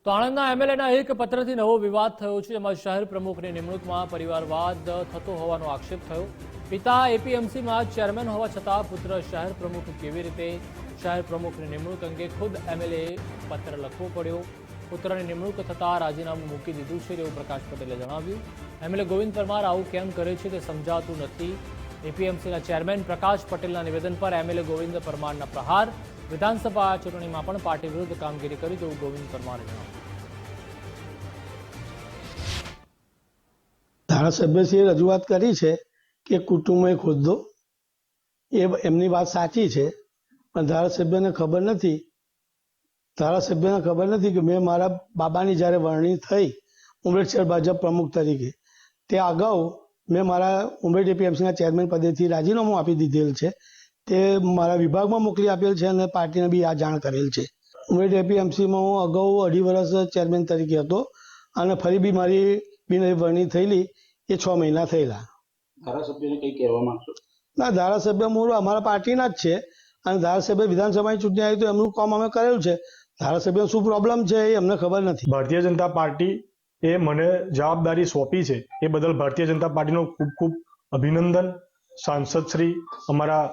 તો આણંદના એમએલએના એક પત્રથી નવો વિવાદ થયો છે, જેમાં શહેર પ્રમુખની નિમણૂકમાં પરિવારવાદ થતો હોવાનો આક્ષેપ થયો। પિતા એપીએમસીમાં ચેરમેન હોવા છતાં પુત્ર શહેર પ્રમુખ કેવી રીતે? શહેર પ્રમુખની નિમણૂક અંગે ખુદ એમએલએ પત્ર લખવો પડ્યો। પુત્રની નિમણૂક થતાં રાજીનામું મૂકી દીધું છે તેવું પ્રકાશ પટેલે જણાવ્યું। એમએલએ ગોવિંદ પરમાર આવું કેમ કરે છે તે સમજાતું નથી। એપીએમસીના ચેરમેન પ્રકાશ પટેલના નિવેદન પર એમએલએ ગોવિંદ પરમારના પ્રહાર। વિધાનસભા ચૂંટણીમાં પણ પાર્ટી વિરુદ્ધ કામગીરી કરી તેવું ગોવિંદ પરમારે જણાવ્યું। ધારાસભ્યશ્રીએ રજૂઆત કરી છે કે કુટુંબમય હોદ્દો, એ એમની વાત સાચી છે, પણ ધારાસભ્યને ખબર નથી કે મેં મારા બાબાની જ્યારે વરણી થઈ ઉમરેઠ શહેર ભાજપ પ્રમુખ તરીકે, તે અગાઉ મેં મારા ઉમરેઠ એપીએમસીના ચેરમેન પદેથી રાજીનામું આપી દીધેલ છે। તે મારા વિભાગમાં મોકલી આપેલ છે અને પાર્ટીને બી આ જાણ કરેલ છે। ઉમરેઠ એપીએમસીમાં હું અગાઉ 2.5 વર્ષ ચેરમેન તરીકે હતો અને ફરી બી મારી બિનવરણી થયેલી એ 6 મહિના થયેલા। ધારાસભ્યને કંઈ કહેવા માંગશો? ના, ધારાસભ્ય મૂળ અમારા પાર્ટીના જ છે અને ધારાસભ્ય વિધાનસભાની ચૂંટણી આવી તો એમનું કામ અમે કરેલું છે। ધારાસભ્ય શું પ્રોબ્લેમ છે એ અમને ખબર નથી। ભારતીય જનતા પાર્ટી એ મને જવાબદારી સોંપી છે એ બદલ ભારતીય જનતા પાર્ટીનો ખૂબ ખૂબ અભિનંદન। સાંસદ શ્રી, અમારા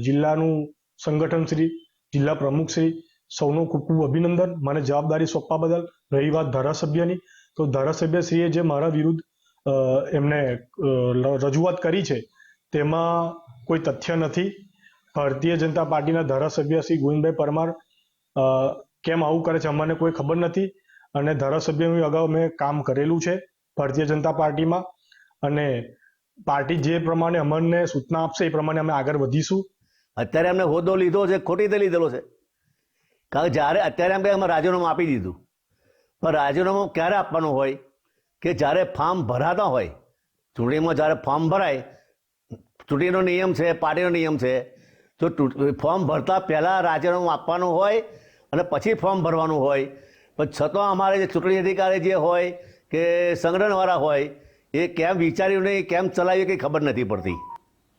જિલ્લાનું સંગઠન શ્રી, જિલ્લા પ્રમુખ શ્રી, સૌનું ખૂબ ખૂબ અભિનંદન મને જવાબદારી સોંપવા બદલ। રહી વાત ધારાસભ્યની, તો ધારાસભ્યશ્રીએ જે મારા વિરુદ્ધ એમને રજૂઆત કરી છે તેમાં કોઈ તથ્ય નથી। ભારતીય જનતા પાર્ટીના ધારાસભ્ય શ્રી ગોવિંદભાઈ પરમાર કેમ આવું કરે છે અમને કોઈ ખબર નથી અને ધારાસભ્યનું અગાઉ મેં કામ કરેલું છે ભારતીય જનતા પાર્ટીમાં અને પાર્ટી જે પ્રમાણે અમને સૂચના આપશે એ પ્રમાણે અમે આગળ વધીશું। અત્યારે અમને હોદ્દો લીધો છે, ખોટી રીતે લીધેલો છે, કારણ કે જ્યારે અત્યારે એમ કે અમે રાજીનામું આપી દીધું, પણ રાજીનામું ક્યારે આપવાનું હોય કે જ્યારે ફોર્મ ભરાતા હોય। ચૂંટણીમાં જ્યારે ફોર્મ ભરાય, ચૂંટણીનો નિયમ છે, પાર્ટીનો નિયમ છે, તો ફોર્મ ભરતા પહેલાં રાજીનામું આપવાનું હોય અને પછી ફોર્મ ભરવાનું હોય। પણ છતાં અમારે જે ચૂંટણી અધિકારી જે હોય કે સંગઠનવાળા હોય એ કેમ વિચાર્યું નહીં, કેમ ચલાવ્યું કંઈ ખબર નથી પડતી।